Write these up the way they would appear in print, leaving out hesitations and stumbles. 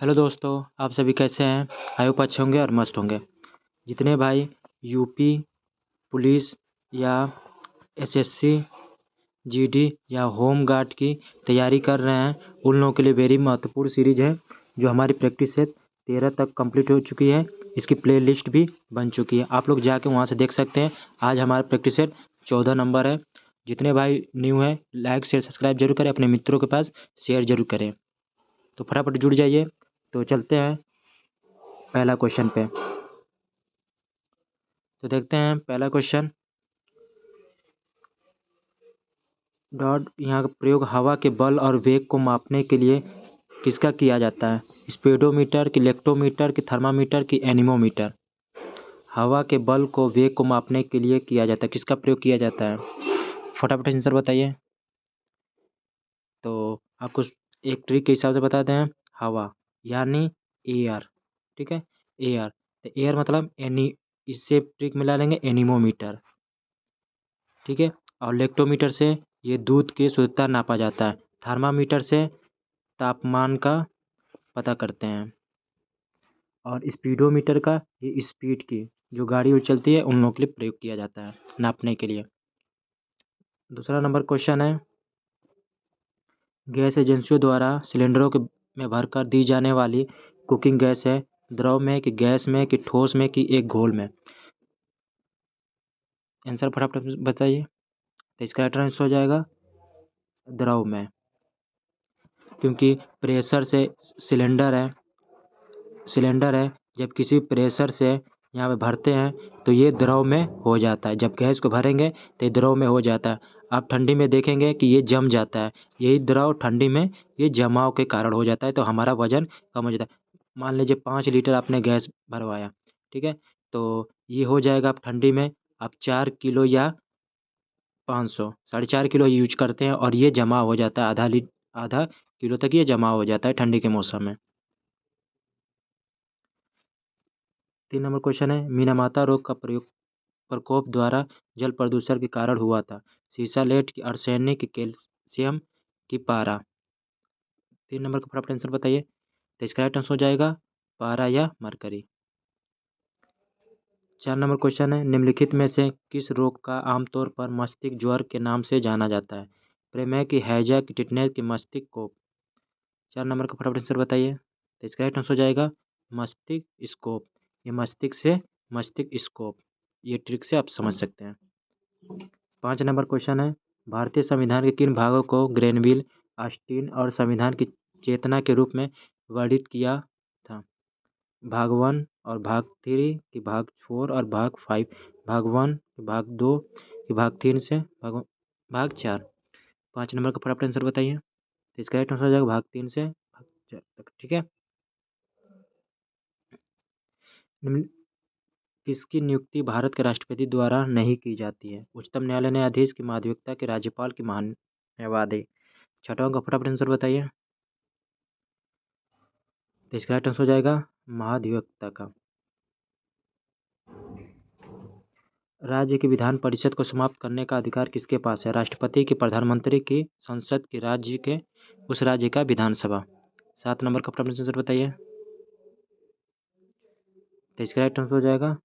Hello दोस्तों, आप सभी कैसे हैं? आई होप अच्छे होंगे और मस्त होंगे। जितने भाई यूपी पुलिस या एसएससी, जीडी या होम गार्ड की तैयारी कर रहे हैं, उन लोगों के लिए वेरी महत्वपूर्ण सीरीज़ है जो हमारी प्रैक्टिस से 13 तक कंप्लीट हो चुकी है। इसकी प्ले लिस्ट भी बन चुकी है, आप लोग जाके वहाँ से देख सकते हैं। आज हमारा प्रैक्टिस सेट 14 नंबर है। जितने भाई न्यू हैं, लाइक शेयर सब्सक्राइब जरूर करें, अपने मित्रों के पास शेयर जरूर करें। तो फटाफट जुड़ जाइए। तो चलते हैं पहला क्वेश्चन पे। तो देखते हैं पहला क्वेश्चन। डॉट यहाँ का प्रयोग हवा के बल और वेग को मापने के लिए किसका किया जाता है? स्पीडोमीटर की, लेक्टोमीटर की, थर्मामीटर की, एनीमोमीटर। हवा के बल को वेग को मापने के लिए किया जाता है, किसका प्रयोग किया जाता है? फटाफट आंसर बताइए। तो आपको एक ट्रिक के हिसाब से बताते हैं। हवा यानी एयर, ठीक है, एयर। तो एयर मतलब एनी, इससे ट्रिक मिला लेंगे एनीमोमीटर, ठीक है। और लेक्टोमीटर से ये दूध की शुद्धता नापा जाता है। थर्मामीटर से तापमान का पता करते हैं। और स्पीडोमीटर का ये स्पीड की, जो गाड़ी चलती है उन लोगों के लिए प्रयोग किया जाता है नापने के लिए। दूसरा नंबर क्वेश्चन है, गैस एजेंसियों द्वारा सिलेंडरों के में भरकर दी जाने वाली कुकिंग गैस है द्रव में कि गैस में कि ठोस में कि एक घोल में? आंसर फटाफट बताइए। तो इसका राइट आंसर हो जाएगा द्रव में, क्योंकि प्रेशर से सिलेंडर है, जब किसी प्रेशर से यहाँ पे भरते हैं तो ये द्रव में हो जाता है। जब गैस को भरेंगे तो ये द्रव में हो जाता है। आप ठंडी में देखेंगे कि ये जम जाता है, यही द्रव ठंडी में ये जमाव के कारण हो जाता है, तो हमारा वजन कम हो जाता है। मान लीजिए 5 लीटर आपने गैस भरवाया, ठीक है, तो ये हो जाएगा आप ठंडी में आप 4 किलो या 500 4.5 किलो यूज करते हैं और ये जमा हो जाता है, आधा किलो तक ये जमा हो जाता है ठंडी के मौसम में। 3 नंबर क्वेश्चन है, मीनामाता रोग का प्रकोप द्वारा जल प्रदूषण के कारण हुआ था। सीसा, लेड की, आर्सेनिक की, कैल्शियम की, पारा। 3 नंबर का फटाफट आंसर बताइए। तो इसका राइट आंसर हो जाएगा पारा या मरकरी। 4 नंबर क्वेश्चन है, निम्नलिखित में से किस रोग का आमतौर पर मस्तिष्क ज्वर के नाम से जाना जाता है? प्रमेह की, हैजा की, टिटनेस की, मस्तिष्क कोप। 4 नंबर का फटाफट आंसर बताइए। तो इसका राइट आंसर हो जाएगा मस्तिष्क स्कोप। ये मस्तिष्क से मस्तिष्क स्कोप, ये ट्रिक से आप समझ सकते हैं। 5 नंबर क्वेश्चन है, भारतीय संविधान के किन भागों को ग्रेनविल, ऑस्टिन और संविधान की चेतना के रूप में वर्णित किया था? भाग 1 और भाग 3 की भाग 4 और भाग 5, भाग 1 की भाग 2 की भाग 3 से भाग 4। 5 नंबर का फटाफट आंसर बताइए। तो इसका राइट आंसर हो जाएगा भाग 3 से भाग 4 तक, ठीक है। निम्न किसकी नियुक्ति भारत के राष्ट्रपति द्वारा नहीं की जाती है? उच्चतम न्यायालय न्यायाधीश की, महाधिवक्ता की, राज्यपाल की, महान्यायवादी। 6वां का फटाफट आंसर बताइए। तो इसका राइट आंसर हो जाएगा महाधिवक्ता का। राज्य की विधान परिषद को समाप्त करने का अधिकार किसके पास है? राष्ट्रपति की, प्रधानमंत्री की, संसद की, राज्य के, उस राज्य का विधानसभा। 7 नंबर का फटाफट आंसर बताइए। तो इसका राइट आंसर हो जाएगा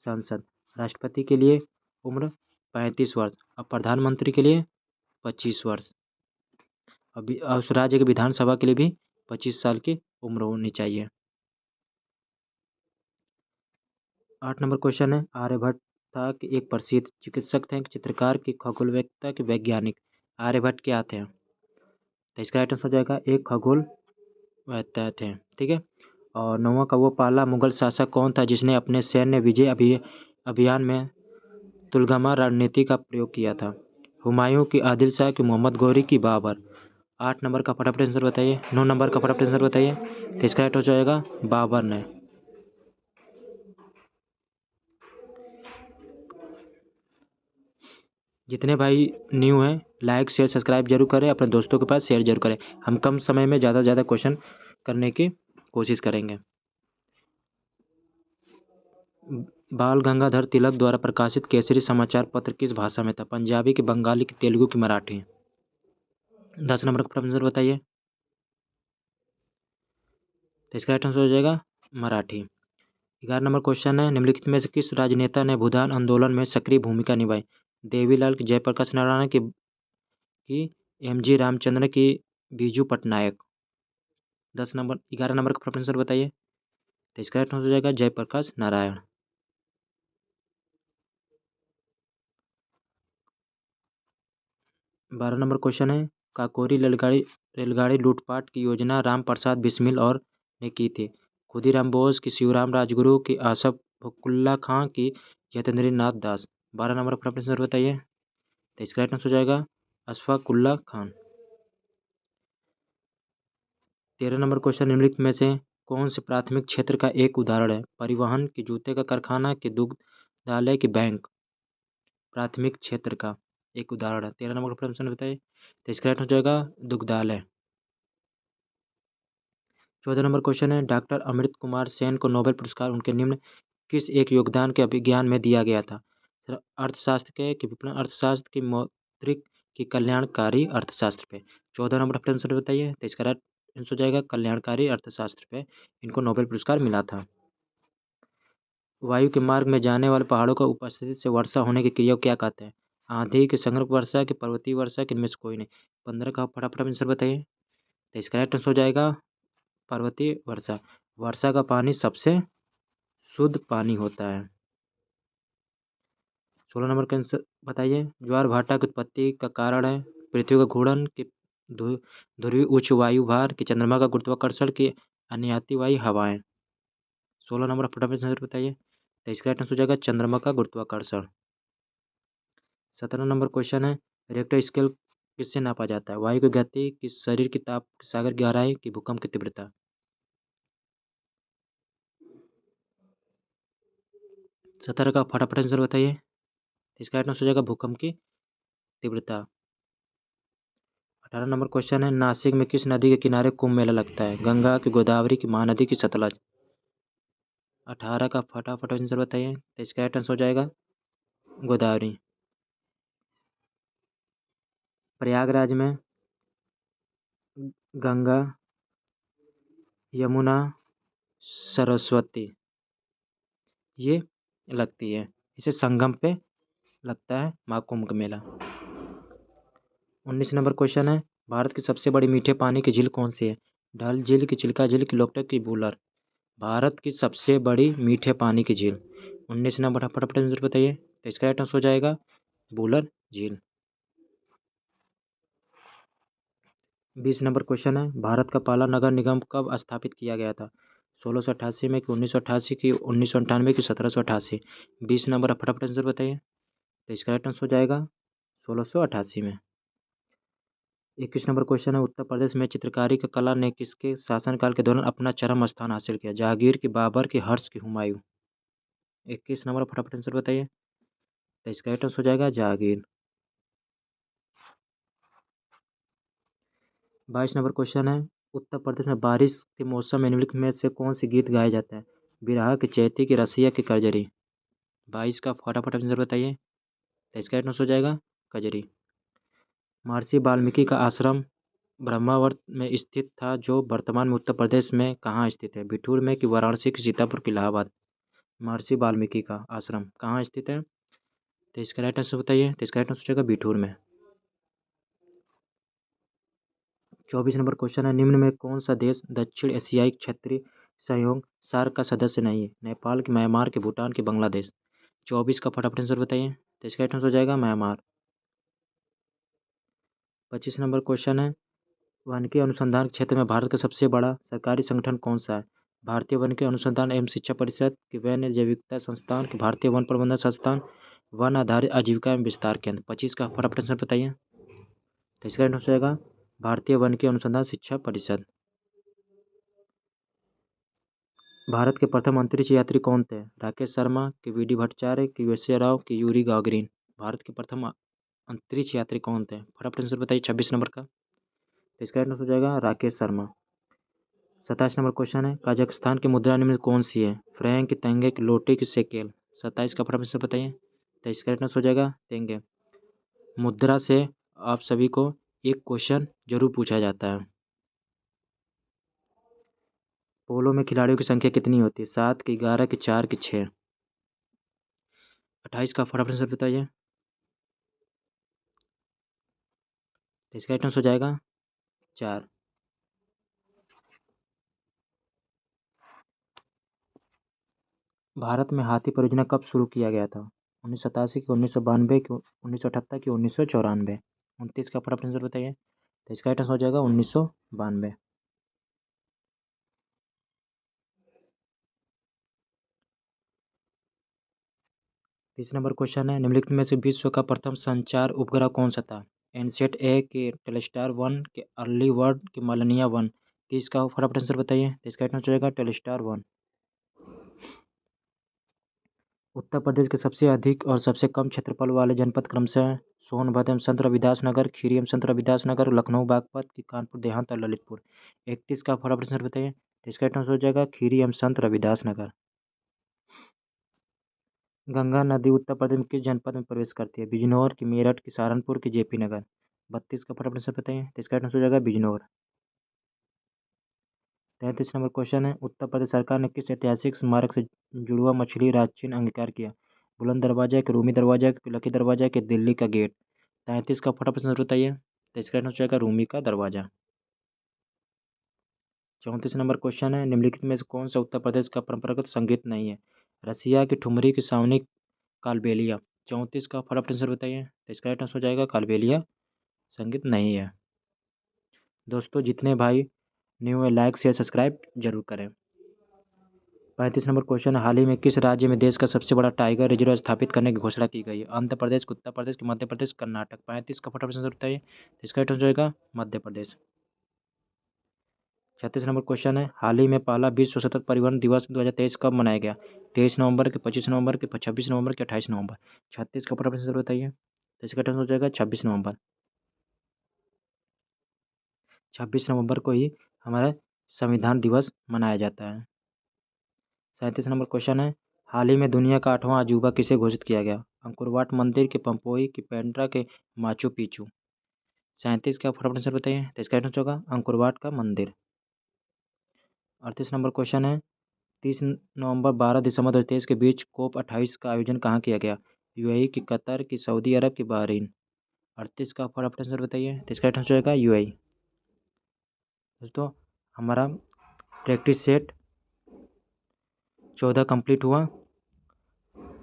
संसद। राष्ट्रपति के लिए उम्र 35 वर्ष और प्रधानमंत्री के लिए 25 वर्ष। अभी उस राज्य के विधानसभा के लिए भी 25 साल की उम्र होनी चाहिए। 8 नंबर क्वेश्चन है, आर्यभट्ट था कि एक प्रसिद्ध चिकित्सक थे, चित्रकार की, खगोलवेत्ता के, वैज्ञानिक? आर्यभट्ट क्या थे? तो इसका राइट आंसर हो जाएगा एक खगोलवेत्ता थे, ठीक है। और 9वां का, वो पहला मुगल शासक कौन था जिसने अपने सैन्य विजय अभियान में तुलगमा रणनीति का प्रयोग किया था? हुमायूं की, आदिल शाह की, मोहम्मद गौरी की, बाबर। 8 नंबर का फटाफट आंसर बताइए। 9 नंबर का फटाफट आंसर बताइए। तो इसका राइट हो जाएगा बाबर ने। जितने भाई न्यू हैं, लाइक शेयर सब्सक्राइब जरूर करें, अपने दोस्तों के पास शेयर जरूर करें। हम कम समय में ज़्यादा से ज़्यादा क्वेश्चन करने की कोशिश करेंगे। बाल गंगाधर तिलक द्वारा प्रकाशित केसरी समाचार पत्र किस भाषा में था? पंजाबी की, बंगाली की, तेलुगु की, मराठी। 10 नंबर का आंसर बताइए। तो इसका राइट आंसर हो जाएगा मराठी। 11 नंबर क्वेश्चन है, निम्नलिखित में से किस राजनेता ने भूदान आंदोलन में सक्रिय भूमिका निभाई? देवीलाल की, जयप्रकाश नारायण की एम.जी. रामचंद्रन की, बीजू पटनायक। 11 नंबर का प्रश्न आंसर बताइए। तो इसका राइट आंसर हो जाएगा जयप्रकाश नारायण। 12 नंबर क्वेश्चन है, काकोरी रेलगाड़ी लूटपाट की योजना राम प्रसाद बिस्मिल और ने की थी? खुदीराम बोस की, शिवराम राजगुरु की, आसफ फकुल्ला खां की, यतेंद्र नाथ दास। 12 नंबर का प्रश्न आंसर बताइए। तो इसका राइट आंसर हो जाएगा अशफाकुल्ला खान। 13 नंबर क्वेश्चन, निम्नलिखित में से कौन से प्राथमिक क्षेत्र का एक उदाहरण है? परिवहन, की जूते का कारखाना, की दुग्धालय, की बैंक। प्राथमिक क्षेत्र का एक उदाहरण है। 13 नंबर का प्रश्न बताइए। तो इसका राइट हो जाएगा दुग्धालय। 14 नंबर क्वेश्चन है, डॉक्टर अमृत कुमार सेन को नोबेल पुरस्कार उनके निम्न किस एक योगदान के अभिज्ञान में दिया गया था? अर्थशास्त्र के, कि विपणन अर्थशास्त्र, की मौद्रिक, की कल्याणकारी अर्थशास्त्र पे। 14 नंबर का प्रश्न बताइए। तो इसका राइट आंसर हो जाएगा कल्याणकारी अर्थशास्त्र पे इनको नोबेल पुरस्कार मिला था। वायु के मार्ग में जाने वाले पहाड़ों का उपस्थिति से वर्षा होने की क्रिया को क्या कहते हैं? आंधी, की संग्रह वर्षा, की पर्वतीय वर्षा, की इनमें से कोई नहीं। 15 का फटाफट आंसर बताइए। तो इसका राइट आंसर हो जाएगा पर्वतीय वर्षा। वर्षा का पानी सबसे शुद्ध पानी होता है। 16 नंबर का आंसर बताइए। ज्वार भाटा की उत्पत्ति का कारण है पृथ्वी का घूर्णन, की ध्रुवीय उच्च वायु भार, की चंद्रमा का गुरुत्वाकर्षण, की अनियति वायु हवाएं। 16 नंबर फटाफट आंसर बताइए। तो इसका राइट आंसर हो जाएगा चंद्रमा का गुरुत्वाकर्षण। 17 नंबर क्वेश्चन है, रिक्टर स्केल किससे नापा जाता है? वायु की गति, किस शरीर की ताप, सागर की गहराई, की भूकंप की तीव्रता। 17 का फटाफट आंसर बताइए। इसका राइट आंसर हो जाएगा भूकंप की तीव्रता। 18 नंबर क्वेश्चन है, नासिक में किस नदी के किनारे कुंभ मेला लगता है? गंगा, की गोदावरी, की महानदी, की सतलज। 18 का फटाफट आंसर बताइए। तो इसका राइट आंसर हो जाएगा गोदावरी। प्रयागराज में गंगा, यमुना, सरस्वती ये लगती है, इसे संगम पे लगता है महाकुंभ का मेला। 19 नंबर क्वेश्चन है, भारत की सबसे बड़ी मीठे पानी की झील कौन सी है? डल झील, की चिल्का झील, की लोकटक, की वुलर। भारत की सबसे बड़ी मीठे पानी की झील। 19 नंबर फटाफट आंसर बताइए। तो इसका राइट आंसर हो जाएगा वुलर झील। 20 नंबर क्वेश्चन है, भारत का पहला नगर निगम कब स्थापित किया गया था? 1688 में, कि 1988, की 1998, की 1788। 20 नंबर फटाफट आंसर बताइए। तो इसका राइट आंसर हो जाएगा 1688 में। 21 नंबर क्वेश्चन है, उत्तर प्रदेश में चित्रकारी की कला ने किसके शासनकाल के दौरान अपना चरम स्थान हासिल किया? जहांगीर, की बाबर, की हर्ष, की हुमायूं। 21 नंबर फटाफट आंसर बताइए। तो इसका राइट आंसर हो जाएगा जहांगीर। 22 नंबर क्वेश्चन है, उत्तर प्रदेश में बारिश के मौसम में निम्नलिखित में से कौन सी गीत गाए जाते हैं? बिरहा, की चैती, की रसिया, की कजरी। 22 का फटाफट आंसर बताइए। तो इसका राइट आंसर हो जाएगा कजरी। महर्षि वाल्मीकि का आश्रम ब्रह्मावर्त में स्थित था, जो वर्तमान में उत्तर प्रदेश में कहाँ स्थित है? बिठूर में, कि वाराणसी, की सीतापुर, की इलाहाबाद। महर्षि वाल्मीकि का आश्रम कहाँ स्थित है? तो इसका राइट आंसर बताइए। तो इसका राइट आंसर हो जाएगा बिठूर में। 24 नंबर क्वेश्चन है, निम्न में कौन सा देश दक्षिण एशियाई क्षेत्रीय सहयोग सार्क का सदस्य नहीं है? नेपाल, की म्यांमार, की भूटान, की बांग्लादेश। 24 का फटाफट आंसर बताइए। तो इसका राइट आंसर हो जाएगा म्यांमार। 25 नंबर क्वेश्चन है, वानिकी अनुसंधान क्षेत्र में भारत का सबसे बड़ा सरकारी संगठन कौन सा है? भारतीय वानिकी अनुसंधान एवं शिक्षा परिषद, की वन्य जैविकता संस्थान, की भारतीय वन प्रबंधन संस्थान, वन आधारित आजीविका एवं विस्तार केंद्र। 25 का फटाफट आंसर बताइए। तो इसका राइट आंसर हो जाएगा भारतीय वानिकी अनुसंधान शिक्षा परिषद। भारत के प्रथम अंतरिक्ष यात्री कौन थे? राकेश शर्मा, की वी डी भट्टाचार्य, की वीएस राव, की यूरी गागरिन। भारत के प्रथम अंतरिक्ष यात्री कौन थे? फटाफट आंसर बताइए 26 नंबर का। तो इसका राइट आंसर हो जाएगा राकेश शर्मा। 27 नंबर क्वेश्चन है, कजाकिस्तान की मुद्रा निम्न में कौन सी है? फ्रैंक, की तेंगे, की लोटे, की शेकेल। 27 का फटाफट आंसर बताइए। तो इसका राइट आंसर हो जाएगा तेंगे। मुद्रा से आप सभी को एक क्वेश्चन जरूर पूछा जाता है। पोलो में खिलाड़ियों की संख्या कितनी होती है? 7 की 11 की 4 की 6? 28 का फटाफट आंसर बताइए। तो इसका राइट आंसर हो जाएगा 4। भारत में हाथी परियोजना कब शुरू किया गया था? 1987 की, 1992 की, 1978 की, 1994? 29 का फटाफट आंसर बताइए। तो इसका राइट आंसर हो जाएगा 1992। तीसरा नंबर क्वेश्चन है, निम्नलिखित में से विश्व का प्रथम संचार उपग्रह कौन सा था? एनसेट ए के टेलीस्टार 1 के अर्ली वर्ड के मालनिया 1? 30 का फटाफट आंसर बताइए। तो इसका राइट आंसर हो जाएगा टेलीस्टार 1। उत्तर प्रदेश के सबसे अधिक और सबसे कम क्षेत्रफल वाले जनपद क्रमशः हैं सोनभद्र एवं संत रविदास नगर, खीरी एवं संत रविदास नगर, लखनऊ बागपत की, कानपुर देहात और ललितपुर? 31 का फटाफट आंसर बताइए। तो इसका राइट आंसर हो जाएगा खीरी एवं संत रविदास नगर। गंगा नदी उत्तर प्रदेश में किस जनपद में प्रवेश करती है? बिजनौर की, मेरठ की, सहारनपुर की, जेपी नगर? 32 का फटाफट आंसर बताइए। तो इसका राइट आंसर हो जाएगा बिजनौर। 33 नंबर क्वेश्चन है, उत्तर प्रदेश सरकार ने किस ऐतिहासिक स्मारक से जुड़वा मछली राज्य चिन्ह अंगीकार किया? बुलंद दरवाजा के, रूमी दरवाजा के, लकी दरवाजा के, दिल्ली का गेट? 33 का फटाफट आंसर बताइए। तो इसका राइट आंसर हो जाएगा रूमी का दरवाजा। 34 नंबर क्वेश्चन है, निम्नलिखित में से कौन सा उत्तर प्रदेश का परंपरागत संगीत नहीं है? रसिया की, ठुमरी की, सावनी, कालबेलिया? 34 का फटाफट आंसर बताइए। तो इसका राइट आंसर हो जाएगा कालबेलिया संगीत नहीं है। दोस्तों जितने भाई न्यू है लाइक शेयर सब्सक्राइब जरूर करें। 35 नंबर क्वेश्चन, हाल ही में किस राज्य में देश का सबसे बड़ा टाइगर रिजर्व स्थापित करने की घोषणा की गई है? आंध्र प्रदेश, उत्तर प्रदेश, मध्य प्रदेश, कर्नाटक? 35 का फटाफट आंसर बताइए। तो इसका राइट आंसर होगा मध्य प्रदेश। 36 नंबर क्वेश्चन है, हाल ही में पहला विश्व सतत परिवहन दिवस 2023 कब मनाया गया? 23 नवंबर के, 25 नवंबर के, 26 नवंबर के, 28 नवंबर? 36 का फटाफट आंसर बताइए। तो इसका राइट आंसर हो जाएगा 26 नवंबर। 26 नवंबर को ही हमारा संविधान दिवस मनाया जाता है। 37 नंबर क्वेश्चन है, हाल ही में दुनिया का 8वां अजूबा किसे घोषित किया गया? अंकुरवाट मंदिर के, पंपोई की, पेंड्रा के, माचू पिचू? 37 का फटाफट आंसर बताइए। तो इसका आंसर होगा अंकुरवाट का मंदिर। 38 नंबर क्वेश्चन है, 30 नवंबर 12 दिसंबर 2023 के बीच COP28 का आयोजन कहाँ किया गया? यूएई की, कतर की, सऊदी अरब की, बहरीन? 38 का फटाफट आंसर बताइए। तो इसका आंसर होगा यूएई। दोस्तों हमारा प्रैक्टिस सेट 14 कंप्लीट हुआ।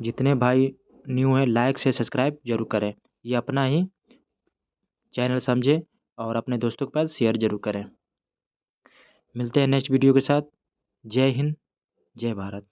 जितने भाई न्यू हैं लाइक से सब्सक्राइब जरूर करें, ये अपना ही चैनल समझे और अपने दोस्तों के पास शेयर जरूर करें। मिलते हैं नेक्स्ट वीडियो के साथ। जय हिंद, जय भारत।